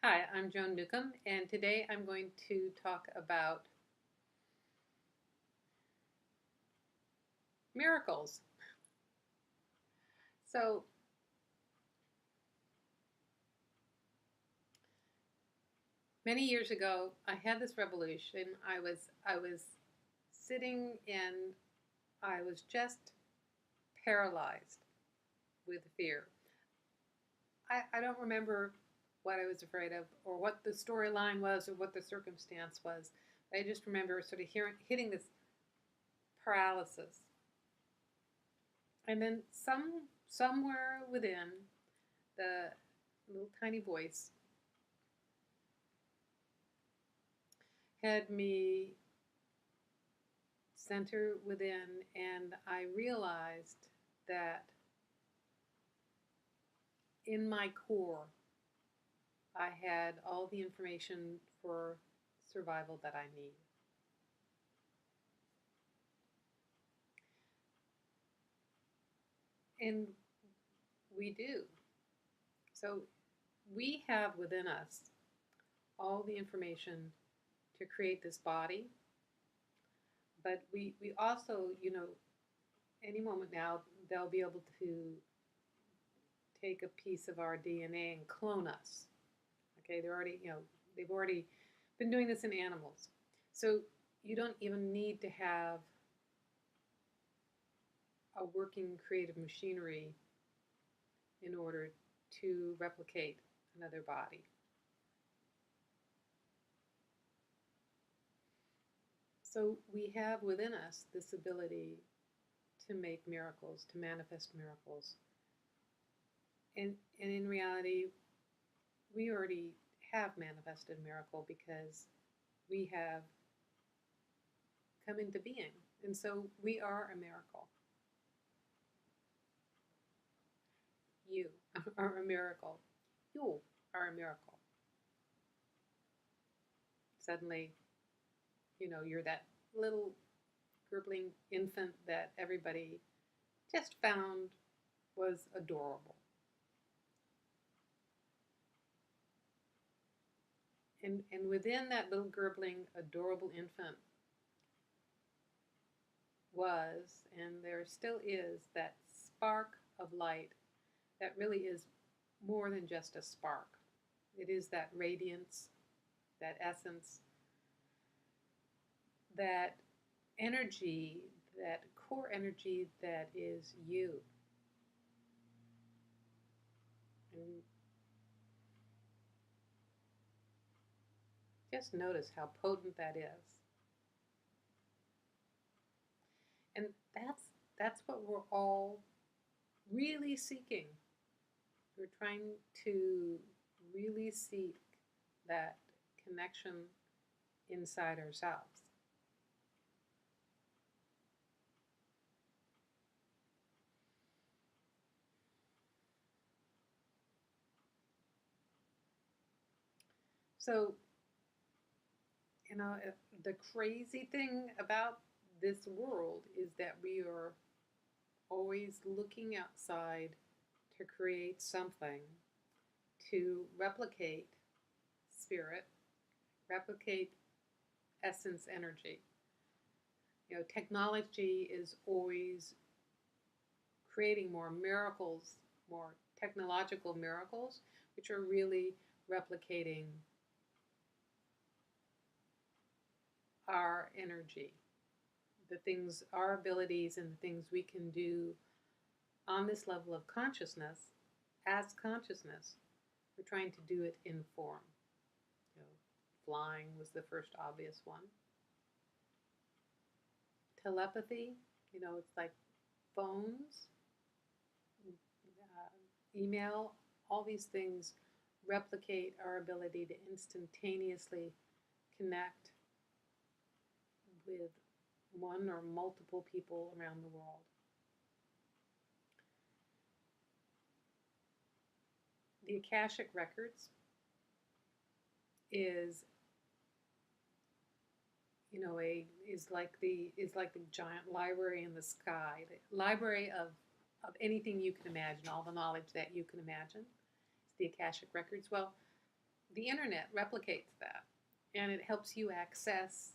Hi, I'm Joan Newcomb, and today I'm going to talk about miracles. So, many years ago, I had this revolution. I was sitting and I was just paralyzed with fear. I don't remember what I was afraid of or what the storyline was or what the circumstance was. I just remember sort of hitting this paralysis. And then somewhere within the little tiny voice had me center within, and I realized that in my core, I had all the information for survival that I need. And we do. So we have within us all the information to create this body, but we also, any moment now, they'll be able to take a piece of our DNA and clone us. Okay, they've already been doing this in animals. So you don't even need to have a working creative machinery in order to replicate another body. So we have within us this ability to make miracles, to manifest miracles. And in reality, we already have manifested a miracle because we have come into being. And so we are a miracle. You are a miracle. You are a miracle. Suddenly, you're that little gurgling infant that everybody just found was adorable. And within that little gurgling, adorable infant was, and there still is, that spark of light that really is more than just a spark. It is that radiance, that essence, that energy, that core energy that is you. And just notice how potent that is. And that's what we're all really seeking. We're trying to really seek that connection inside ourselves. So, the crazy thing about this world is that we are always looking outside to create something to replicate spirit, replicate essence energy. Technology is always creating more miracles, more technological miracles, which are really replicating our energy, the things, our abilities, and the things we can do on this level of consciousness as consciousness. We're trying to do it in form. You know, Flying was the first obvious one. Telepathy, it's like phones, email, all these things replicate our ability to instantaneously connect with one or multiple people around the world. The Akashic Records is is like the giant library in the sky, the library of anything you can imagine, all the knowledge that you can imagine. It's the Akashic Records. Well, the internet replicates that, and it helps you access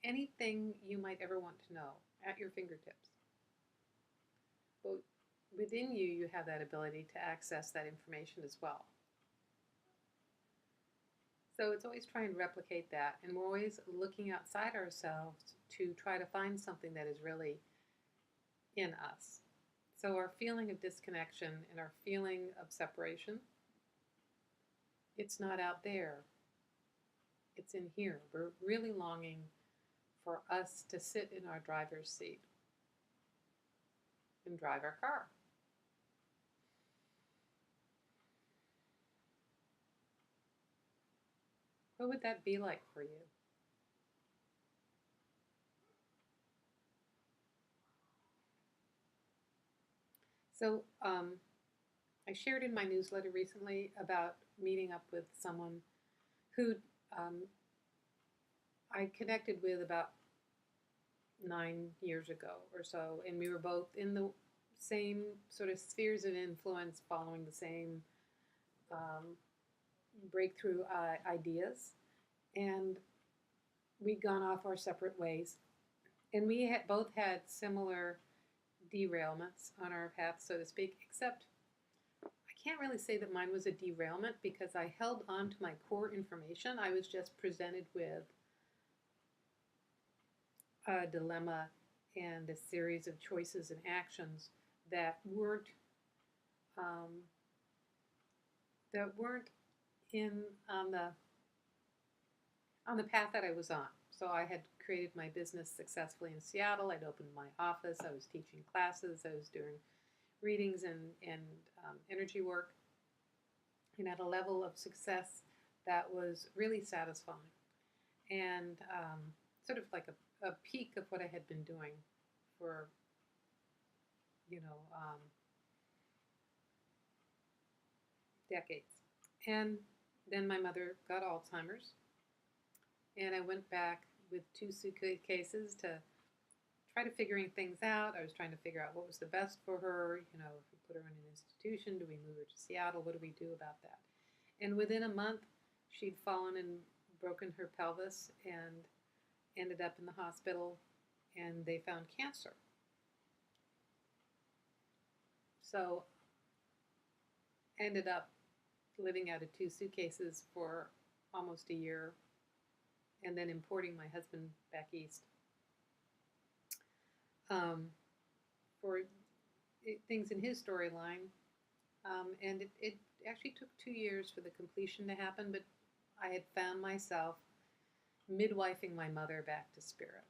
anything you might ever want to know at your fingertips. But within you, you have that ability to access that information as well. So it's always trying to replicate that, and we're always looking outside ourselves to try to find something that is really in us. So our feeling of disconnection and our feeling of separation, it's not out there. It's in here. We're really longing for us to sit in our driver's seat and drive our car. What would that be like for you? So I shared in my newsletter recently about meeting up with someone who I connected with about 9 years ago or so, and we were both in the same sort of spheres of influence, following the same breakthrough ideas, and we'd gone off our separate ways, and we had both had similar derailments on our path, so to speak, except I can't really say that mine was a derailment because I held on to my core information. I was just presented with a dilemma and a series of choices and actions that weren't in on the path that I was on. So I had created my business successfully in Seattle. I'd opened my office. I was teaching classes. I was doing readings and energy work, and at a level of success that was really satisfying, and sort of like a peak of what I had been doing for, decades. And then my mother got Alzheimer's, and I went back with 2 suitcases to try to figuring things out. I was trying to figure out what was the best for her. If we put her in an institution, do we move her to Seattle? What do we do about that? And within a month, she'd fallen and broken her pelvis and ended up in the hospital, and they found cancer. So ended up living out of 2 suitcases for almost a year, and then importing my husband back east for things in his storyline. And it actually took 2 years for the completion to happen, but I had found myself midwifing my mother back to spirit.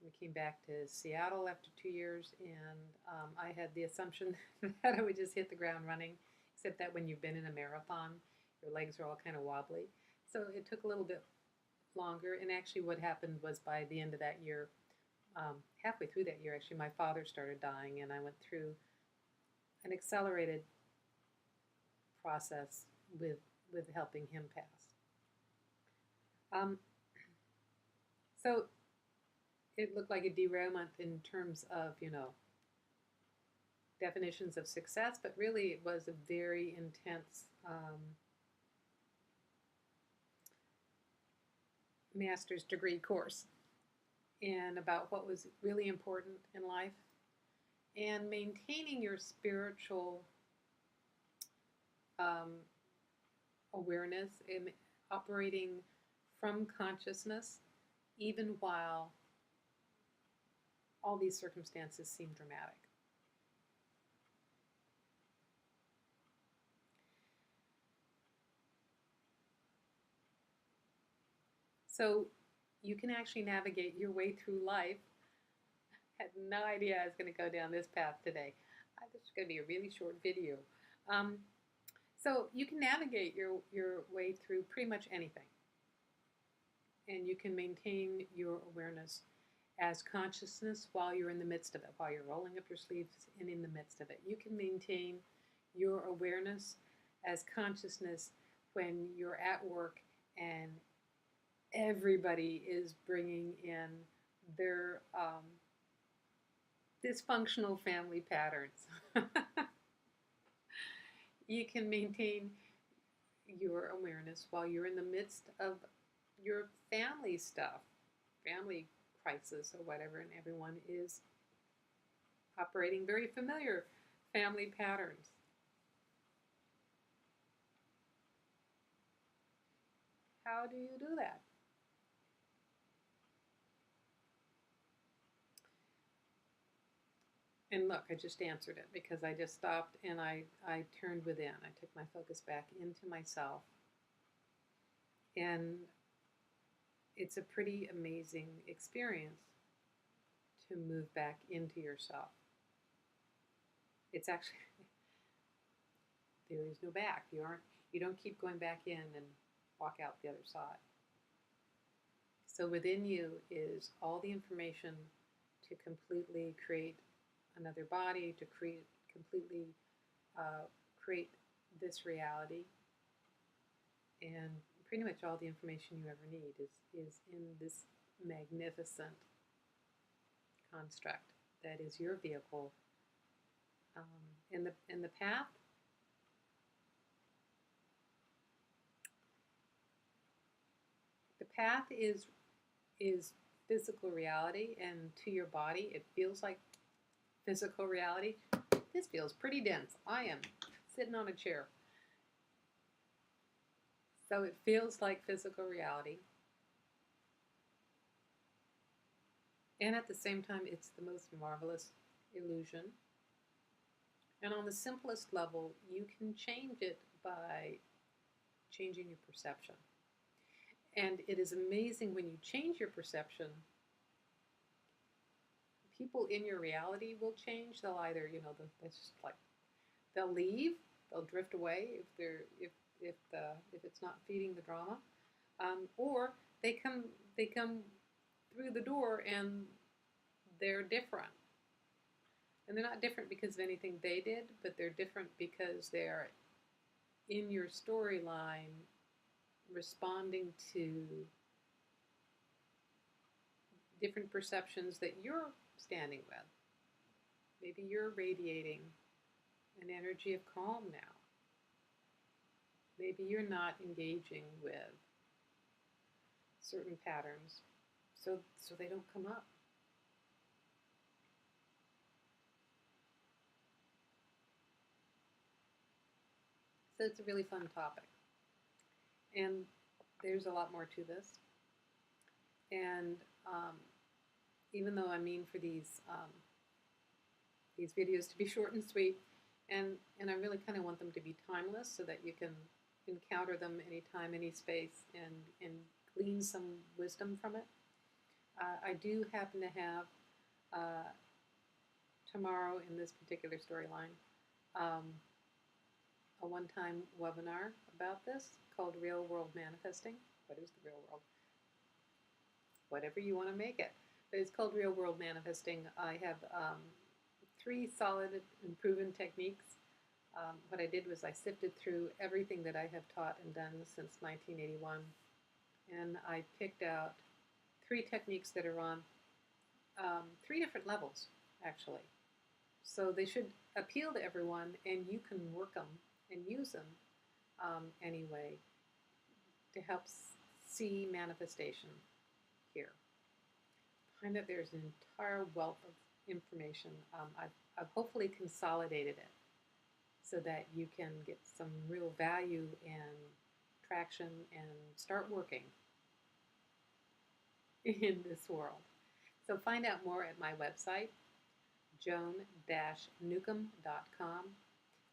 We came back to Seattle after 2 years, and I had the assumption that I would just hit the ground running, except that when you've been in a marathon, your legs are all kind of wobbly. So it took a little bit longer, and actually what happened was by the end of that year, halfway through that year, actually, my father started dying, and I went through an accelerated process with helping him pass. So it looked like a derailment in terms of, definitions of success, but really it was a very intense master's degree course and about what was really important in life, and maintaining your spiritual awareness and operating from consciousness even while all these circumstances seem dramatic. So you can actually navigate your way through life. I had no idea I was going to go down this path today. This is going to be a really short video. So you can navigate your way through pretty much anything. And you can maintain your awareness as consciousness while you're in the midst of it, while you're rolling up your sleeves and in the midst of it. You can maintain your awareness as consciousness when you're at work and everybody is bringing in their dysfunctional family patterns. You can maintain your awareness while you're in the midst of your family stuff, family crisis or whatever, and everyone is operating very familiar family patterns. How do you do that? And look, I just answered it because I just stopped and I turned within. I took my focus back into myself. And it's a pretty amazing experience to move back into yourself. It's actually, there is no back. You don't keep going back in and walk out the other side. So within you is all the information to completely create another body, to completely create this reality, and pretty much all the information you ever need is in this magnificent construct that is your vehicle. In the path, the path is physical reality, and to your body, it feels like physical reality. This feels pretty dense. I am sitting on a chair. So it feels like physical reality. And at the same time, it's the most marvelous illusion. And on the simplest level, you can change it by changing your perception. And it is amazing when you change your perception, people in your reality will change. They'll either, it's just like they'll leave, they'll drift away if it's not feeding the drama, or they come through the door and they're different. And they're not different because of anything they did, but they're different because they're in your storyline responding to different perceptions that you're standing with. Maybe you're radiating an energy of calm now. Maybe you're not engaging with certain patterns, so they don't come up. So it's a really fun topic. And there's a lot more to this. And even though I mean for these videos to be short and sweet, and I really kind of want them to be timeless so that you can encounter them anytime, any space, and glean some wisdom from it. I do happen to have tomorrow in this particular storyline a one-time webinar about this called Real World Manifesting. What is the real world? Whatever you want to make it. But it's called Real World Manifesting. I have 3 solid and proven techniques. What I did was I sifted through everything that I have taught and done since 1981, and I picked out 3 techniques that are on 3 different levels, actually. So they should appeal to everyone, and you can work them and use them anyway to help see manifestation here. Find that there's an entire wealth of information. I've hopefully consolidated it so that you can get some real value and traction and start working in this world. So find out more at my website, joan-newcomb.com.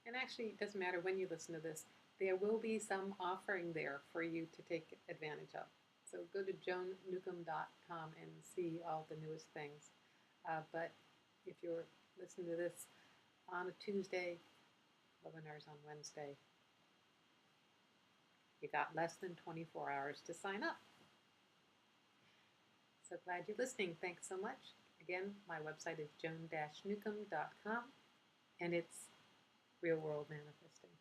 And actually, it doesn't matter when you listen to this, there will be some offering there for you to take advantage of. So go to joan-newcomb.com and see all the newest things. But if you're listening to this on a Tuesday, webinars on Wednesday, you got less than 24 hours to sign up. So glad you're listening. Thanks so much. Again, my website is joan-newcomb.com, and it's Real World Manifesting.